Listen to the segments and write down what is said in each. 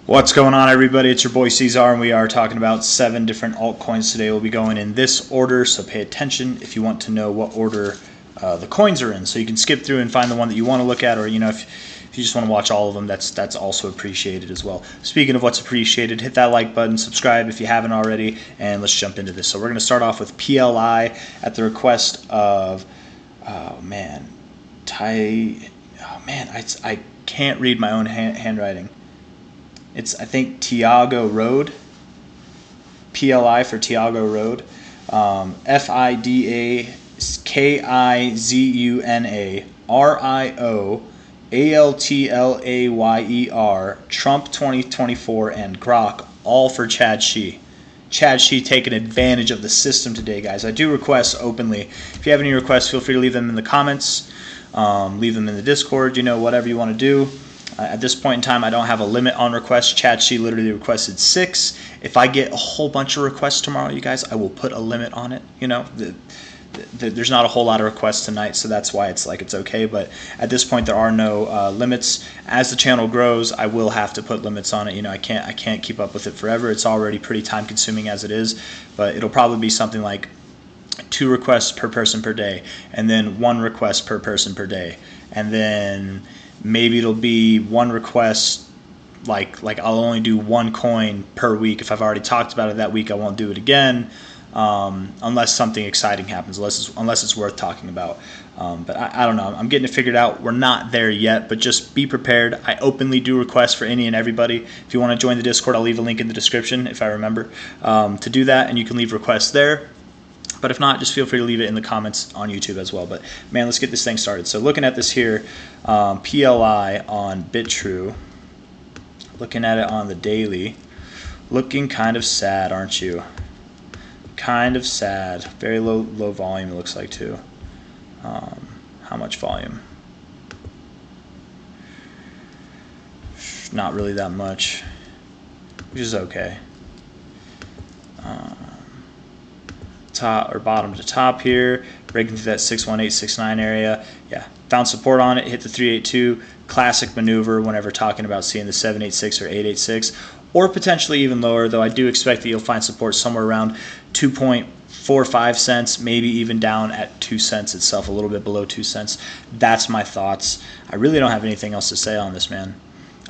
What's going on, everybody? It's your boy C-Zar, and we are talking about 7 different altcoins today. We'll be going in this order, so pay attention if you want to know what order the coins are in. So you can skip through and find the one that you want to look at, or if you just want to watch all of them, that's also appreciated as well. Speaking of what's appreciated, hit that like button, subscribe if you haven't already, and let's jump into this. So we're going to start off with PLI at the request of, I can't read my own handwriting. It's, I think, Tiago Road. PLI for Tiago Road. FIDAKIZUNA Trump 2024 and Grok, all for Chad Shih. Chad Shih taking advantage of the system today, guys. I do request openly. If you have any requests, feel free to leave them in the comments. Leave them in the Discord, whatever you want to do. At this point in time, I don't have a limit on requests. Chad Shih literally requested 6. If I get a whole bunch of requests tomorrow, you guys, I will put a limit on it. There's not a whole lot of requests tonight, so that's why it's okay. But at this point, there are no limits. As the channel grows, I will have to put limits on it. I can't keep up with it forever. It's already pretty time-consuming as it is. But it'll probably be something like 2 requests per person per day, and then 1 request per person per day, and then maybe it'll be 1 request, like I'll only do 1 coin per week. If I've already talked about it that week, I won't do it again, unless something exciting happens, unless it's worth talking about. But I don't know. I'm getting it figured out. We're not there yet, but just be prepared. I openly do requests for any and everybody. If you want to join the Discord, I'll leave a link in the description if I remember to do that, and you can leave requests there. But if not, just feel free to leave it in the comments on YouTube as well. But man, let's get this thing started. So looking at this here, PLI on BitTrue, looking at it on the daily, looking kind of sad, aren't you? Kind of sad. Very low volume, it looks like, too. How much volume? Not really that much, which is okay. Top or bottom to top here, breaking through that 61869 area. Yeah, found support on it, hit the 382. Classic maneuver whenever talking about seeing the 786 or 886, or potentially even lower, though I do expect that you'll find support somewhere around 2.45 cents, maybe even down at 2 cents itself, a little bit below 2 cents. That's my thoughts. I really don't have anything else to say on this, man.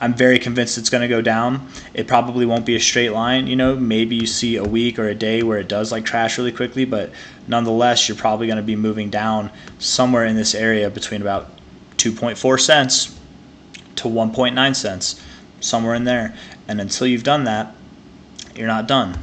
I'm very convinced it's going to go down. It probably won't be a straight line. Maybe you see a week or a day where it does crash really quickly, but nonetheless, you're probably going to be moving down somewhere in this area between about 2.4 cents to 1.9 cents, somewhere in there. And until you've done that, you're not done.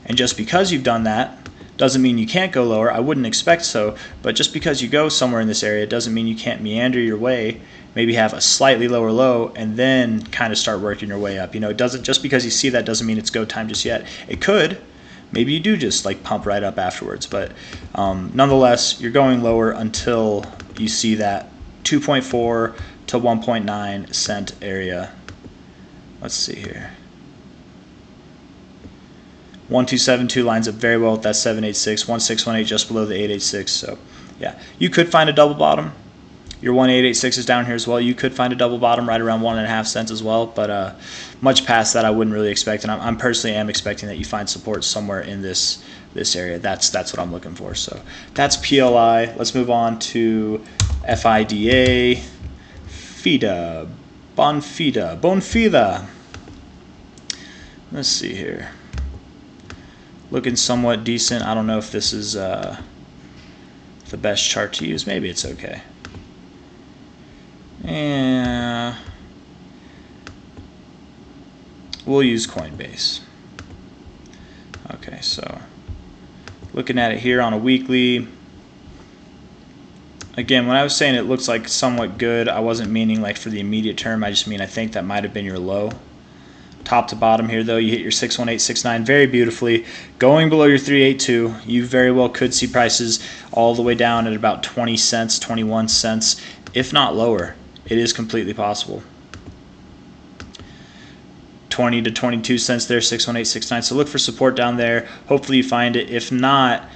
And just because you've done that doesn't mean you can't go lower. I wouldn't expect so, but just because you go somewhere in this area doesn't mean you can't meander your way, maybe have a slightly lower low, and then kind of start working your way up. It doesn't, just because you see that doesn't mean it's go time just yet. It could. Maybe you do just pump right up afterwards, but nonetheless, you're going lower until you see that 2.4 to 1.9 cent area. Let's see here. 1272 lines up very well with that 786, 1618 just below the 886. So yeah, you could find a double bottom. Your 1886 is down here as well. You could find a double bottom right around 1.5 cents as well, but much past that I wouldn't really expect, and I'm personally expecting that you find support somewhere in this area. That's what I'm looking for. So that's PLI. Let's move on to FIDA, Bonfida. Let's see here. Looking somewhat decent. I don't know if this is the best chart to use. Maybe it's okay. Yeah, we'll use Coinbase. Okay, so looking at it here on a weekly. Again, when I was saying it looks like somewhat good, I wasn't meaning for the immediate term. I just mean I think that might have been your low. Top to bottom here, though, you hit your 61869 very beautifully. Going below your 382, you very well could see prices all the way down at about 20 cents, 21 cents, if not lower. It is completely possible. 20 to 22 cents there, 61869. So look for support down there. Hopefully you find it. If not,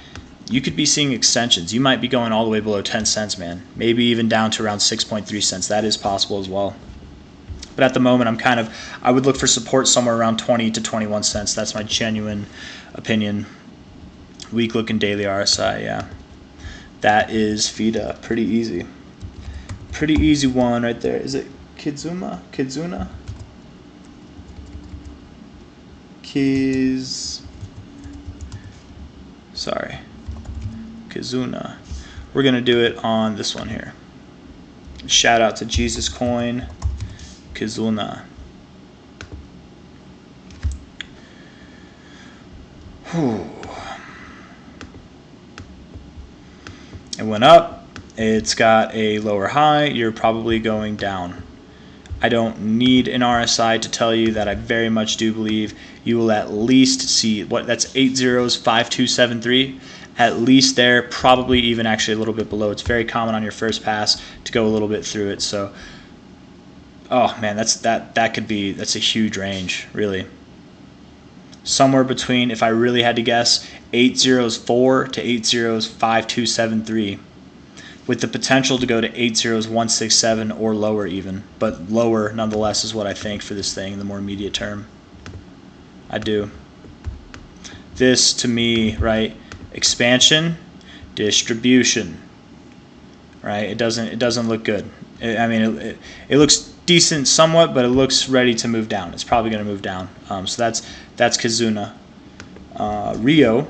you could be seeing extensions. You might be going all the way below 10 cents, man. Maybe even down to around 6.3 cents. That is possible as well. But at the moment, I would look for support somewhere around 20 to 21 cents. That's my genuine opinion. Weak looking daily RSI, yeah. That is FIDA. Pretty easy. Pretty easy one right there. Is it Kizuna? Kizuna. We're going to do it on this one here. Shout out to Jesus Coin, Kizuna. Whew. It went up. It's got a lower high. You're probably going down. I don't need an RSI to tell you that I very much do believe you will at least see that's 8 zeros, 5273. At least there, probably even actually a little bit below. It's very common on your first pass to go a little bit through it. So, oh man, that's a huge range, really. Somewhere between, if I really had to guess, 804 to 805,273, with the potential to go to 80167 or lower even, but lower nonetheless is what I think for this thing in the more immediate term. I do. This to me, right? Expansion, distribution, right? It doesn't look good. It looks decent somewhat, but it looks ready to move down. It's probably going to move down. So that's Kizuna. Rio.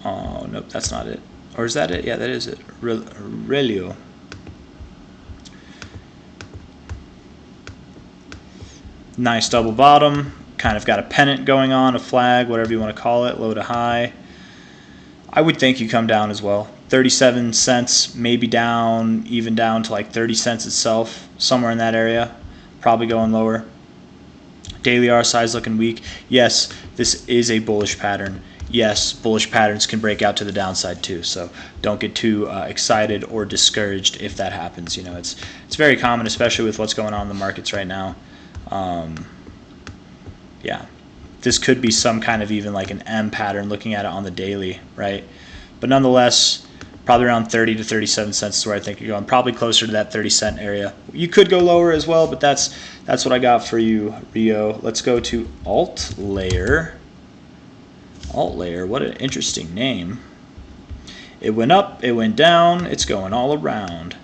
Oh nope, that's not it. Or is that it? Yeah, that is it. Relio. Nice double bottom. Kind of got a pennant going on, a flag, whatever you want to call it, low to high. I would think you come down as well. 37 cents, maybe down, even down to like 30 cents itself, somewhere in that area. Probably going lower. Daily RSI is looking weak. Yes, this is a bullish pattern. Yes, bullish patterns can break out to the downside too. So don't get too excited or discouraged if that happens. You know, it's very common, especially with what's going on in the markets right now. Yeah, this could be some kind of even like an M pattern looking at it on the daily, right? But nonetheless, probably around 30 to 37 cents is where I think you're going. Probably closer to that 30-cent area. You could go lower as well, but that's what I got for you, Rio. Let's go to Alt Layer. Alt Layer, what an interesting name. It went up, it went down, it's going all around.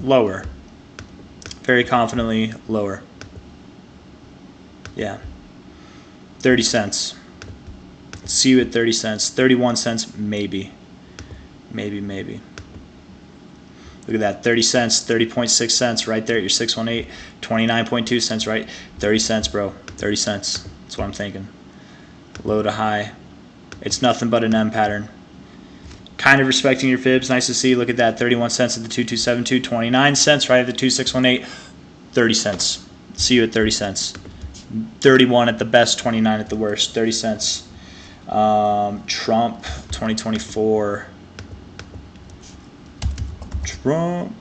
Lower. Very confidently lower. Yeah. 30 cents. See you at 30 cents. 31 cents, maybe. Maybe. Look at that. 30 cents, 30.6 cents right there at your 618. 29.2 cents, right? 30 cents, bro. 30 cents. That's what I'm thinking. Low to high. It's nothing but an M pattern. Kind of respecting your fibs. Nice to see. Look at that. 31 cents at the 2272. 29 cents right at the 2618. 30 cents. See you at 30 cents. 31 at the best. 29 at the worst. 30 cents. Trump 2024. Trump.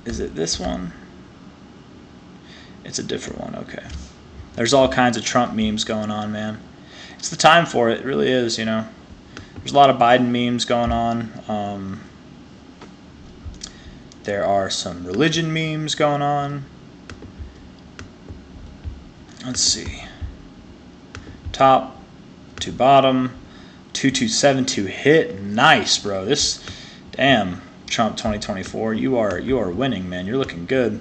Is it this one? It's a different one. Okay. There's all kinds of Trump memes going on, man. It's the time for it. It really is, you know. There's a lot of Biden memes going on. There are some religion memes going on. Let's see. Top to bottom. 2272 hit. Nice, bro. This, damn, Trump 2024. You are winning, man. You're looking good.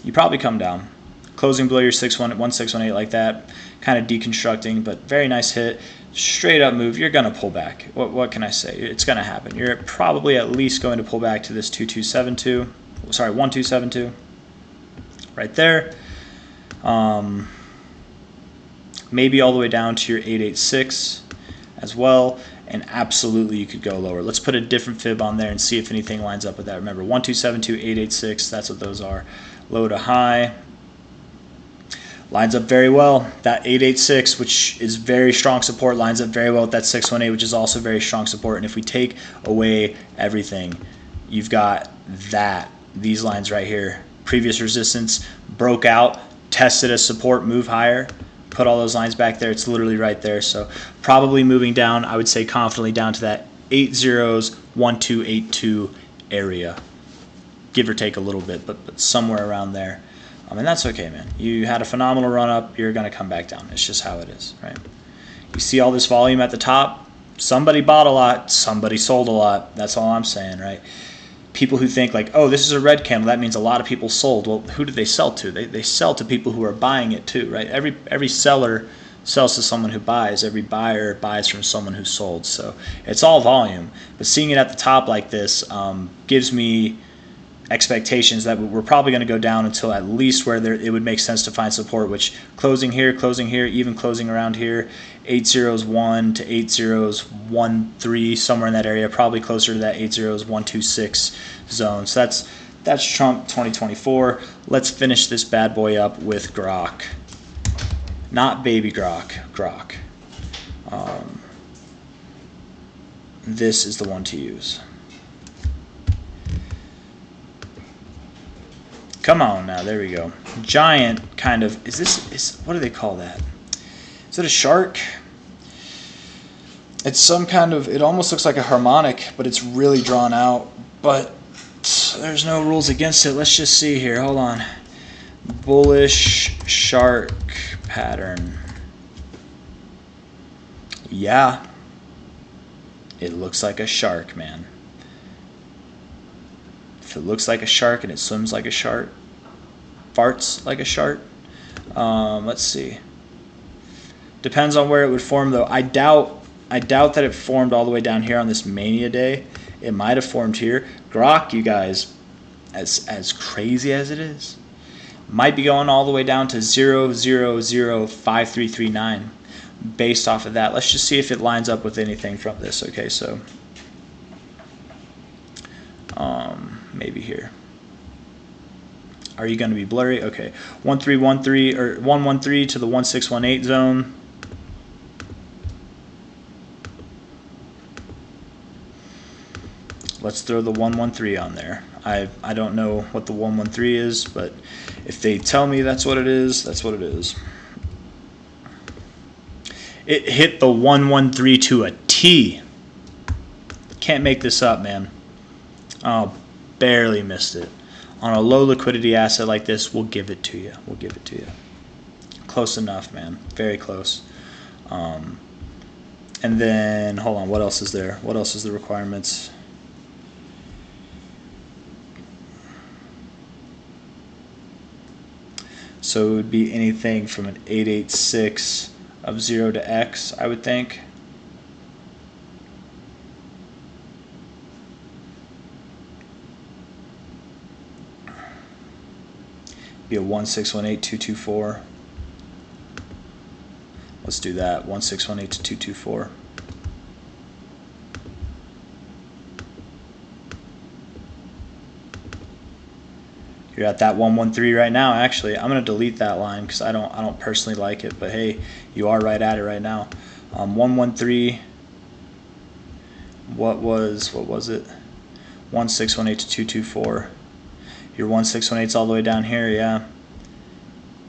You probably come down. Closing below your 1618 like that. Kind of deconstructing, but very nice hit. Straight up move. You're going to pull back. What can I say? It's going to happen. You're probably at least going to pull back to this 2272. Sorry, 1272. Right there. Maybe all the way down to your 886 as well. And absolutely you could go lower. Let's put a different fib on there and see if anything lines up with that. Remember, 1272, 886, that's what those are. Low to high. Lines up very well. That 886, which is very strong support, lines up very well with that 618, which is also very strong support. And if we take away everything, you've got these lines right here. Previous resistance broke out, tested as support, move higher. put all those lines back there, it's literally right there. So probably moving down, I would say confidently down to that 80s1282 area, give or take a little bit, but somewhere around there. And that's okay, man. You had a phenomenal run up, you're going to come back down. It's just how it is, right? You see all this volume at the top, somebody bought a lot, somebody sold a lot. That's all I'm saying, right? People who think like, oh, this is a red candle, that means a lot of people sold. Well, who do they sell to? They sell to people who are buying it too, right? Every seller sells to someone who buys. Every buyer buys from someone who sold. So it's all volume. But seeing it at the top like this gives me expectations that we're probably going to go down until at least where it would make sense to find support, which closing here, even closing around here, 801 to 8013, somewhere in that area, probably closer to that 80126 zone. So that's Trump 2024. Let's finish this bad boy up with Grok. Not baby Grok, Grok. This is the one to use. Come on now, there we go. Giant kind of, what do they call that? Is it a shark? It's some kind of, it almost looks like a harmonic, but it's really drawn out. But there's no rules against it. Let's just see here, hold on. Bullish shark pattern. Yeah, it looks like a shark, man. If it looks like a shark and it swims like a shark, farts like a shark, let's see. Depends on where it would form, though. I doubt that it formed all the way down here on this mania day. It might have formed here. Grok, you guys, as crazy as it is, might be going all the way down to 0005339 based off of that. Let's just see if it lines up with anything from this. Okay, so maybe here. Are you going to be blurry? Okay, 1313 or 113 to the 1618 zone. Let's throw the 113 on there. I don't know what the 113 is, but if they tell me that's what it is, that's what it is. It hit the 113 to a T. Can't make this up, man. Oh, barely missed it. On a low liquidity asset like this, we'll give it to you. We'll give it to you. Close enough, man. Very close. And then, hold on, what else is there? What else is the requirements? So it would be anything from an 886 of 0 to X, I would think. Be a 1618224. Let's do that. 1618 to 224. You're at that 113 right now. Actually, I'm gonna delete that line because I don't personally like it. But hey, you are right at it right now. 113. What was it? 1618 to 224. Your 1618's all the way down here, yeah.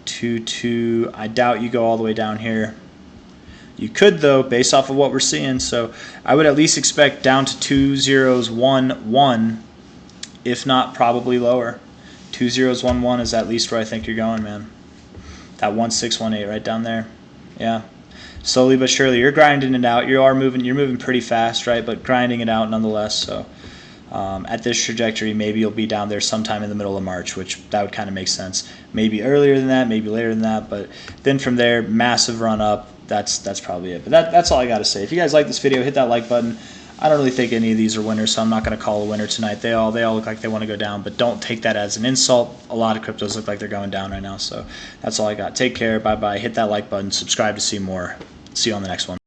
22. I doubt you go all the way down here. You could though, based off of what we're seeing. So I would at least expect down to 2011, if not probably lower. 2011 is at least where I think you're going, man. That 1618 right down there. Yeah. Slowly but surely, you're grinding it out. You're moving pretty fast, right? But grinding it out nonetheless. So at this trajectory, maybe you'll be down there sometime in the middle of March, which that would kind of make sense. Maybe earlier than that, maybe later than that. But then from there, massive run up. That's probably it. But that's all I got to say. If you guys like this video, hit that like button. I don't really think any of these are winners, so I'm not going to call a winner tonight. They all look like they want to go down, but don't take that as an insult. A lot of cryptos look like they're going down right now, so that's all I got. Take care. Bye-bye. Hit that like button. Subscribe to see more. See you on the next one.